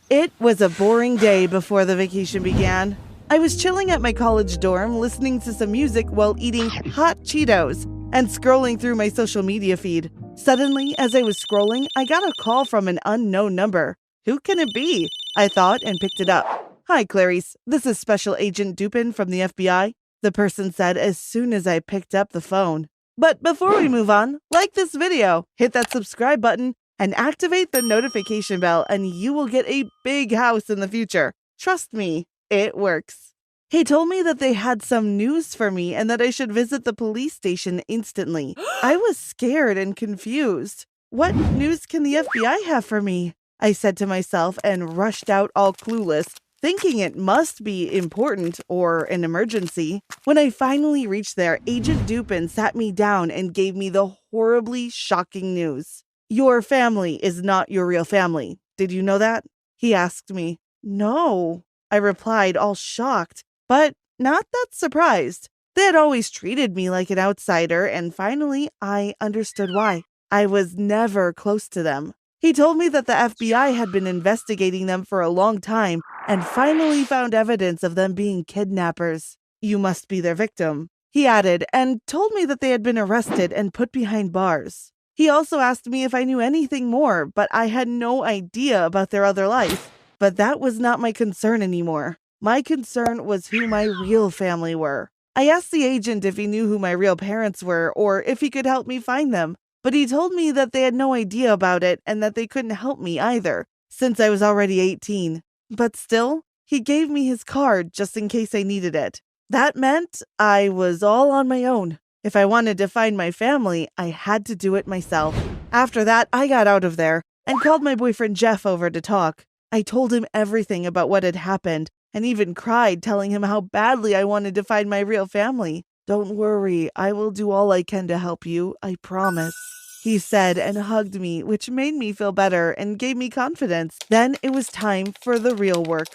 It was a boring day before the vacation began. I was chilling at my college dorm, listening to some music while eating hot Cheetos and scrolling through my social media feed. Suddenly, as I was scrolling, I got a call from an unknown number. Who can it be? I thought and picked it up. "Hi, Clarice. This is Special Agent Dupin from the FBI," the person said as soon as I picked up the phone. But before we move on, like this video, hit that subscribe button, and activate the notification bell, and you will get a big house in the future. Trust me, it works. He told me that they had some news for me and that I should visit the police station instantly. I was scared and confused. What news can the FBI have for me? I said to myself and rushed out all clueless, thinking it must be important or an emergency. When I finally reached there, Agent Dupin sat me down and gave me the horribly shocking news. "Your family is not your real family. Did you know that?" He asked me. "No," I replied, all shocked, but not that surprised. They had always treated me like an outsider, and finally I understood why. I was never close to them. He told me that the FBI had been investigating them for a long time and finally found evidence of them being kidnappers. "You must be their victim," he added, and told me that they had been arrested and put behind bars. He also asked me if I knew anything more, but I had no idea about their other life. But that was not my concern anymore. My concern was who my real family were. I asked the agent if he knew who my real parents were or if he could help me find them, but he told me that they had no idea about it and that they couldn't help me either, since I was already 18. But still, he gave me his card just in case I needed it. That meant I was all on my own. If I wanted to find my family, I had to do it myself. After that, I got out of there and called my boyfriend Jeff over to talk. I told him everything about what had happened and even cried, telling him how badly I wanted to find my real family. "Don't worry, I will do all I can to help you, I promise," he said and hugged me, which made me feel better and gave me confidence. Then it was time for the real work.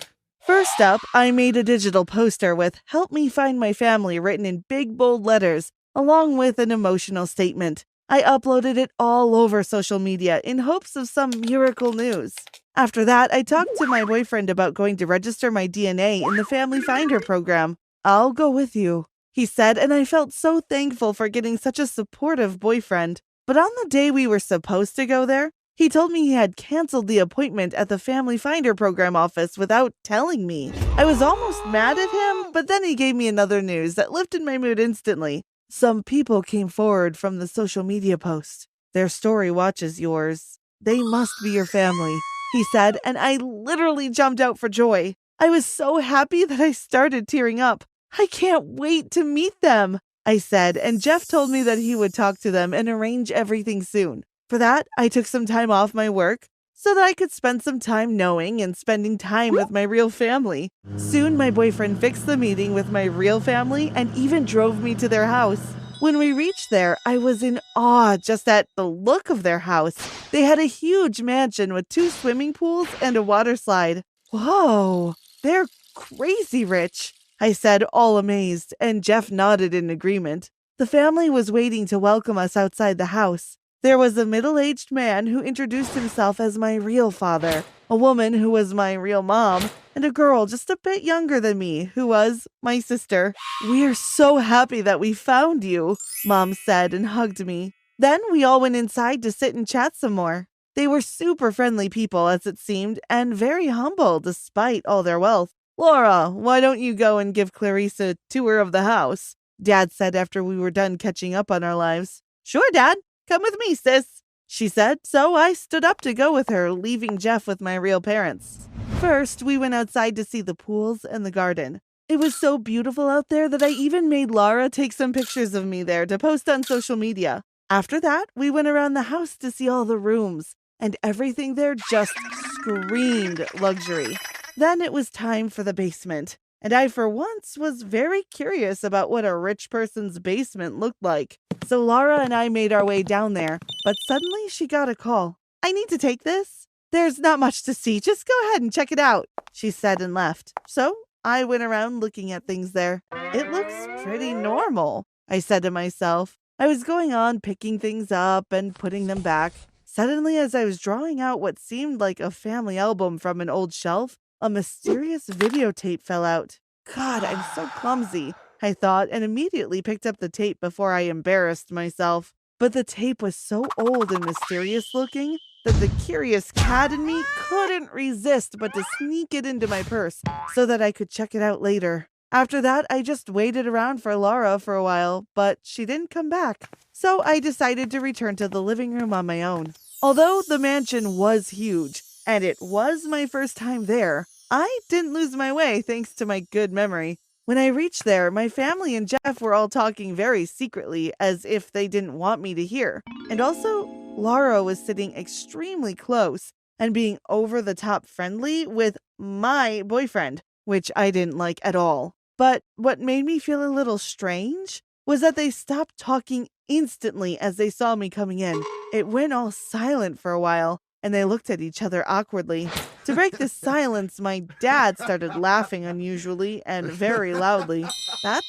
First up, I made a digital poster with "Help me find my family" written in big bold letters, along with an emotional statement. I uploaded it all over social media in hopes of some miracle news. After that, I talked to my boyfriend about going to register my DNA in the Family Finder program. "I'll go with you," he said, and I felt so thankful for getting such a supportive boyfriend. But on the day we were supposed to go there, he told me he had canceled the appointment at the Family Finder program office without telling me. I was almost mad at him, but then he gave me another news that lifted my mood instantly. "Some people came forward from the social media post. Their story watches yours. They must be your family," he said, and I literally jumped out for joy. I was so happy that I started tearing up. "I can't wait to meet them," I said, and Jeff told me that he would talk to them and arrange everything soon. For that, I took some time off my work so that I could spend some time knowing and spending time with my real family. Soon, my boyfriend fixed the meeting with my real family and even drove me to their house. When we reached there, I was in awe just at the look of their house. They had a huge mansion with 2 swimming pools and a water slide. "Whoa, they're crazy rich," I said, all amazed, and Jeff nodded in agreement. The family was waiting to welcome us outside the house. There was a middle-aged man who introduced himself as my real father, a woman who was my real mom, and a girl just a bit younger than me who was my sister. "We're so happy that we found you," Mom said and hugged me. Then we all went inside to sit and chat some more. They were super friendly people, as it seemed, and very humble despite all their wealth. "Laura, why don't you go and give Clarice a tour of the house?" Dad said after we were done catching up on our lives. "Sure, Dad. Come with me, sis," she said, so I stood up to go with her, leaving Jeff with my real parents. First, we went outside to see the pools and the garden. It was so beautiful out there that I even made Laura take some pictures of me there to post on social media. After that, we went around the house to see all the rooms, and everything there just screamed luxury. Then it was time for the basement, and I for once was very curious about what a rich person's basement looked like. So Laura and I made our way down there, but suddenly she got a call. "I need to take this. There's not much to see. Just go ahead and check it out," she said and left. So I went around looking at things there. "It looks pretty normal," I said to myself. I was going on picking things up and putting them back. Suddenly, as I was drawing out what seemed like a family album from an old shelf, a mysterious videotape fell out. God, I'm so clumsy, I thought, and immediately picked up the tape before I embarrassed myself. But the tape was so old and mysterious looking that the curious cat in me couldn't resist but to sneak it into my purse so that I could check it out later. After that, I just waited around for Laura for a while, but she didn't come back. So I decided to return to the living room on my own. Although the mansion was huge, and it was my first time there, I didn't lose my way thanks to my good memory. When I reached there, my family and Jeff were all talking very secretly as if they didn't want me to hear. And also, Laura was sitting extremely close and being over the top friendly with my boyfriend, which I didn't like at all. But what made me feel a little strange was that they stopped talking instantly as they saw me coming in. It went all silent for a while, and they looked at each other awkwardly. To break the silence, my dad started laughing unusually and very loudly. That's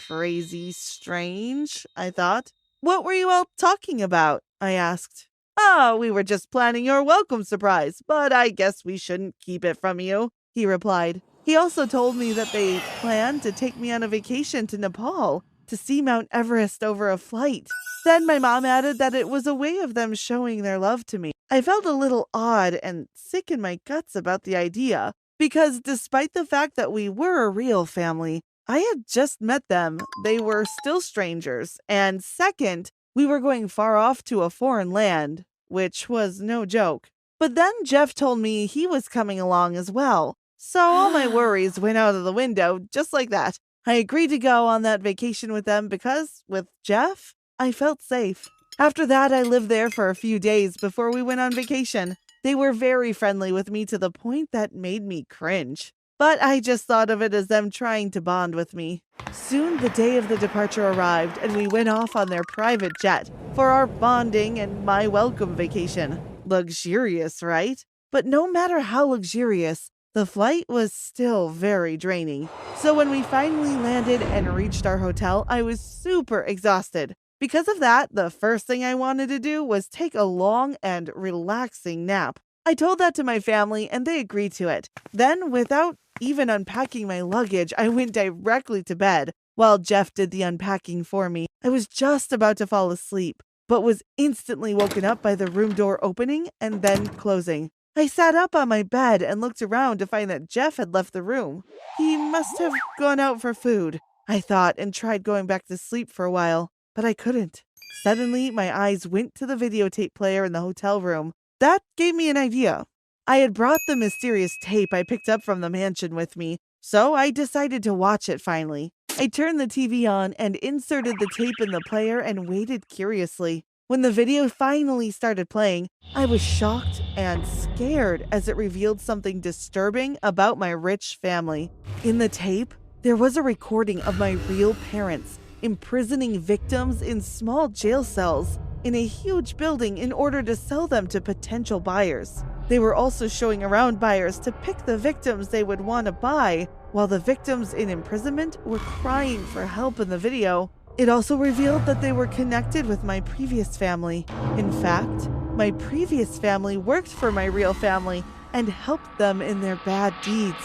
crazy strange, I thought. What were you all talking about? I asked. Oh, we were just planning your welcome surprise, but I guess we shouldn't keep it from you, he replied. He also told me that they planned to take me on a vacation to Nepal to see Mount Everest over a flight. Then my mom added that it was a way of them showing their love to me. I felt a little odd and sick in my guts about the idea, because despite the fact that we were a real family, I had just met them. They were still strangers. And second, we were going far off to a foreign land, which was no joke. But then Jeff told me he was coming along as well. So all my worries went out of the window just like that. I agreed to go on that vacation with them because, with Jeff, I felt safe. After that, I lived there for a few days before we went on vacation. They were very friendly with me to the point that made me cringe. But I just thought of it as them trying to bond with me. Soon the day of the departure arrived, and we went off on their private jet for our bonding and my welcome vacation. Luxurious, right? But no matter how luxurious, the flight was still very draining. So when we finally landed and reached our hotel, I was super exhausted. Because of that, the first thing I wanted to do was take a long and relaxing nap. I told that to my family and they agreed to it. Then, without even unpacking my luggage, I went directly to bed while Jeff did the unpacking for me. I was just about to fall asleep, but was instantly woken up by the room door opening and then closing. I sat up on my bed and looked around to find that Jeff had left the room. He must have gone out for food, I thought, and tried going back to sleep for a while, but I couldn't. Suddenly, my eyes went to the videotape player in the hotel room. That gave me an idea. I had brought the mysterious tape I picked up from the mansion with me, so I decided to watch it finally. I turned the TV on and inserted the tape in the player and waited curiously. When the video finally started playing, I was shocked and scared as it revealed something disturbing about my rich family. In the tape, there was a recording of my real parents imprisoning victims in small jail cells in a huge building in order to sell them to potential buyers. They were also showing around buyers to pick the victims they would want to buy, while the victims in imprisonment were crying for help in the video. It also revealed that they were connected with my previous family. In fact, my previous family worked for my real family and helped them in their bad deeds.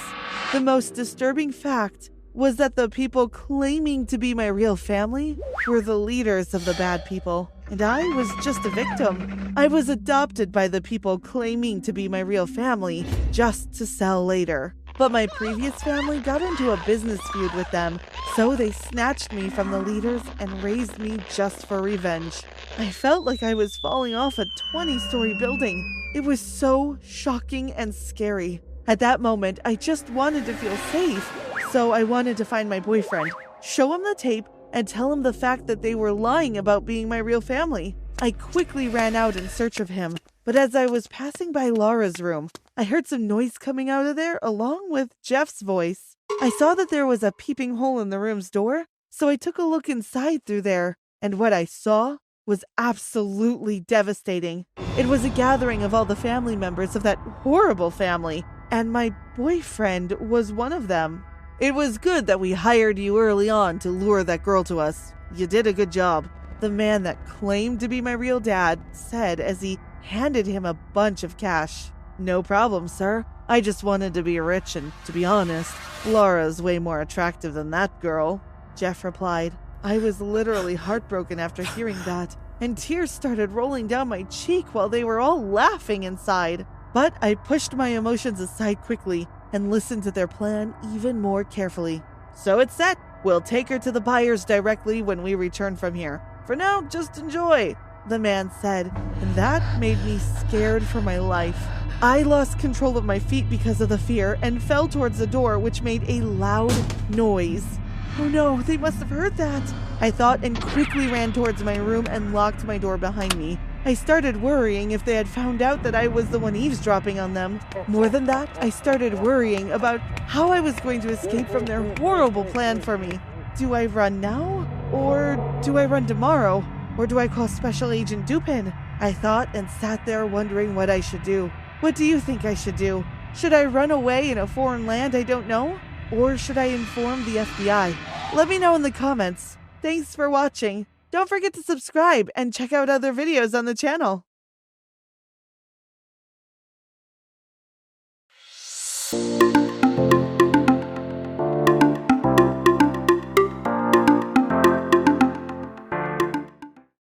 The most disturbing fact was that the people claiming to be my real family were the leaders of the bad people, and I was just a victim. I was adopted by the people claiming to be my real family just to sell later. But my previous family got into a business feud with them, so they snatched me from the leaders and raised me just for revenge. I felt like I was falling off a 20-story building. It was so shocking and scary. At that moment, I just wanted to feel safe, so I wanted to find my boyfriend, show him the tape, and tell him the fact that they were lying about being my real family. I quickly ran out in search of him, but as I was passing by Laura's room, I heard some noise coming out of there along with Jeff's voice. I saw that there was a peeping hole in the room's door, so I took a look inside through there, and what I saw was absolutely devastating. It was a gathering of all the family members of that horrible family, and my boyfriend was one of them. It was good that we hired you early on to lure that girl to us. You did a good job, the man that claimed to be my real dad said as he handed him a bunch of cash. "No problem, sir. I just wanted to be rich, and to be honest, Laura's way more attractive than that girl," Jeff replied. I was literally heartbroken after hearing that, and tears started rolling down my cheek while they were all laughing inside. But I pushed my emotions aside quickly and listened to their plan even more carefully. "So it's set. We'll take her to the buyers directly when we return from here. For now, just enjoy," the man said, and that made me scared for my life. I lost control of my feet because of the fear and fell towards the door, which made a loud noise. "Oh no, they must have heard that," I thought, and quickly ran towards my room and locked my door behind me. I started worrying if they had found out that I was the one eavesdropping on them. More than that, I started worrying about how I was going to escape from their horrible plan for me. Do I run now? Or do I run tomorrow? Or do I call Special Agent Dupin? I thought and sat there wondering what I should do. What do you think I should do? Should I run away in a foreign land I don't know? Or should I inform the FBI? Let me know in the comments. Thanks for watching. Don't forget to subscribe and check out other videos on the channel.